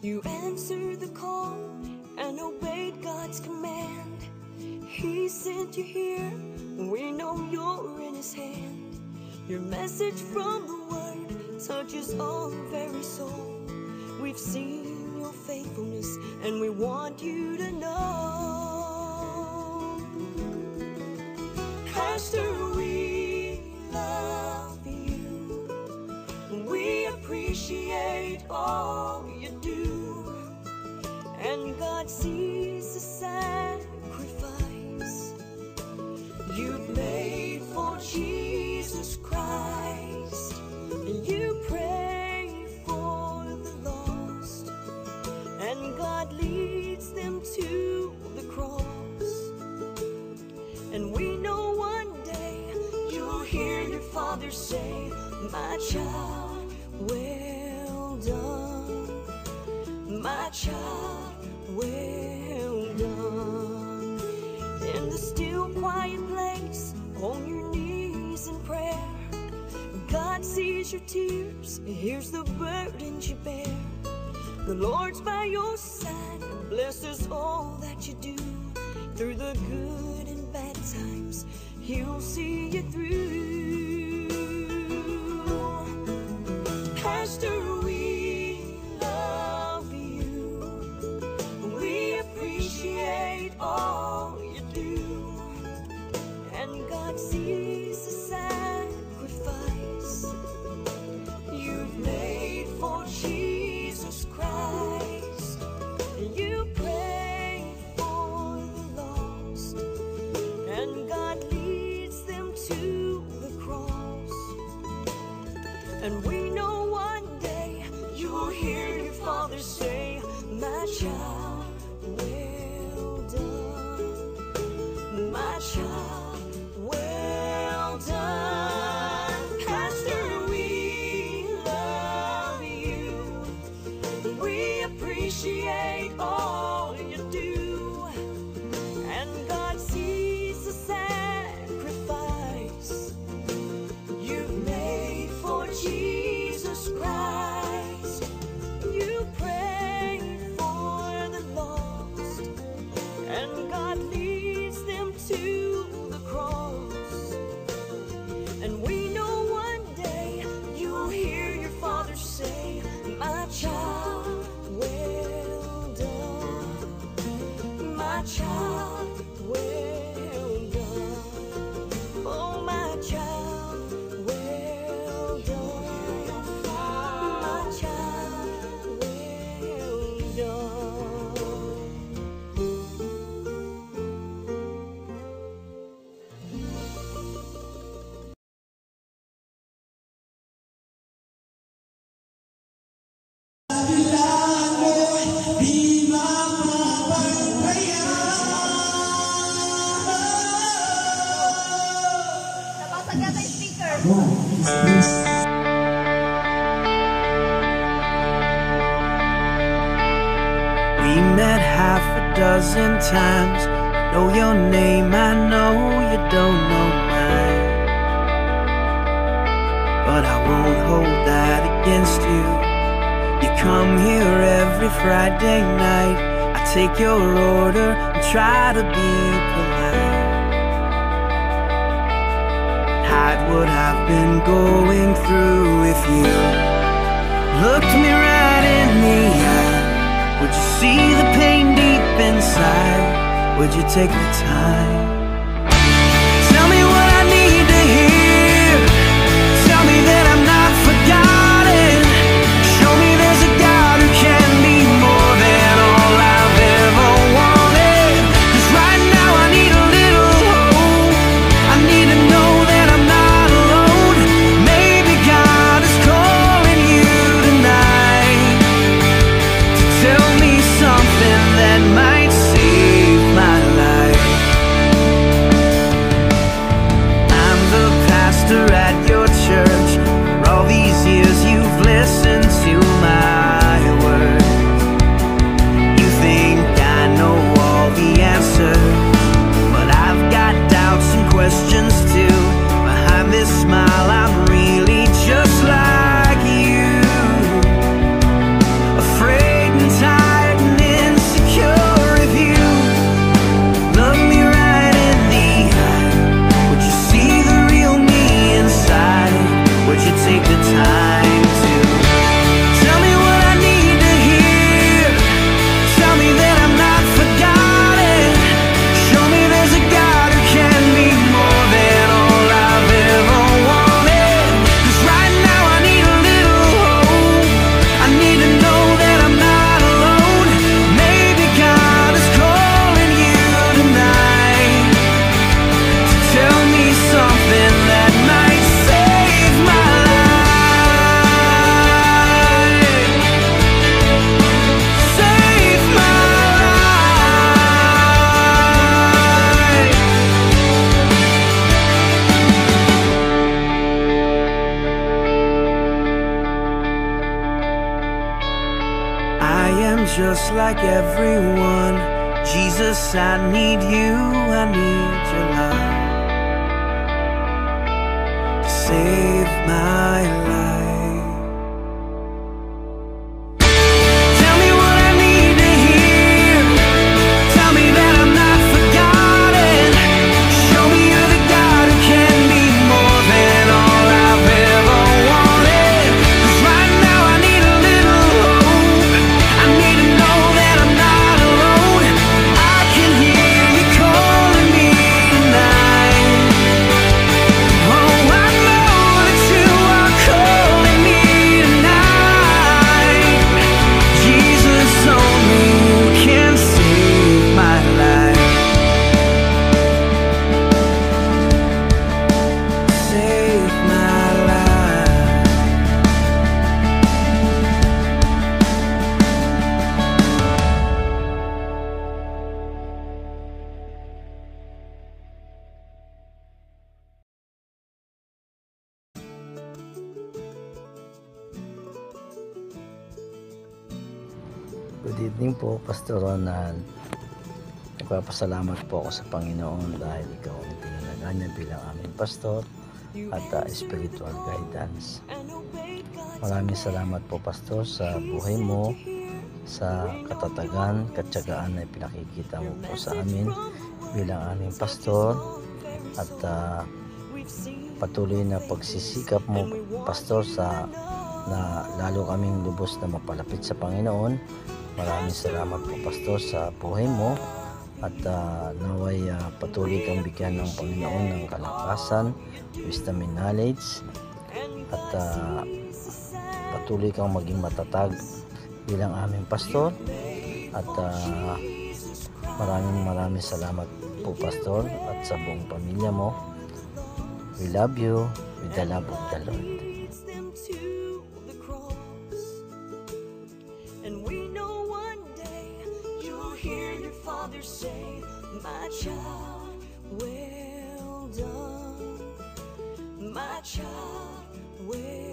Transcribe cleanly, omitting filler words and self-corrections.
You answered the call and obeyed God's command. He sent you here, we know you're in His hand. Your message from the Word touches our very soul. We've seen your faithfulness and we want you to know. Pastor, we love you. We appreciate all you do. And God sees the sacrifice you've made for Jesus Christ. You pray for the lost, and God leads them to the cross. And we know one day you'll hear your Father say, "My child, well done. My child, well done." In the still quiet place, on your knees in prayer, God sees your tears, hears the burdens you bear. The Lord's by your side, blesses all that you do. Through the good and bad times, He'll see you through. Pastor, we love you. We appreciate all you do. And God sees the sacrifice you've made for Jesus Christ. You pray for the lost, and God leads them to the cross. And we know one day you'll hear your Father say, "My child, well done. My child, well done." Pastor, we love you. We appreciate all you do. And God sees the sacrifice you've made for Jesus Christ. You pray for the lost, and God leads them to the cross. And we know one day you'll hear your Father say, "My child, well done. My child, well done. Oh, my child, well done. My child, well done." We met half a dozen times. I know your name, I know you don't know mine. But I won't hold that against you. You come here every Friday night. I take your order and try to be polite. Hide what I've been going through if you looked me right in the eye. Would you see the pain deep inside? Would you take the time? Tell me what I need to hear. Tell me that I'm not forgotten. Show me there's a God who can be more than all I've ever wanted. 'Cause right now I need a little hope. I need to know that I'm not alone. Maybe God is calling you tonight to tell me something that might save my life. just like everyone. Jesus, I need you, I need your love to save my life. Tell me what I need to hear. Tell me that I'm not forgotten. Show me you're the God who can be more than all I've ever wanted. 'Cause right now I need a little hope. I need to know that I'm not alone. I can hear you calling me tonight. Oh, I know that you are calling me tonight. Jesus, only you can save my life. Save my life. Good evening po, Pastor Ronald. Nagpapasalamat po ako sa Panginoon dahil ikaw ang tinalaga niya bilang aming pastor at spiritual guidance. Maraming salamat po, Pastor, sa buhay mo, sa katatagan, katsagaan na pinakikita mo po sa amin bilang aming pastor at patuloy na pagsisikap mo, Pastor, sa na lalo kaming lubos na mapalapit sa Panginoon. Maraming salamat po, Pastor, sa buhay mo at naway patuloy kang bigyan ng Panginoon ng kalakasan, wisdom and knowledge at patuloy kang maging matatag bilang aming pastor at maraming salamat po, Pastor, at sa buong pamilya mo. We love you with the love of the Lord. Them to the cross, and we know one day you'll hear your Father say, "My child, well done, my child, well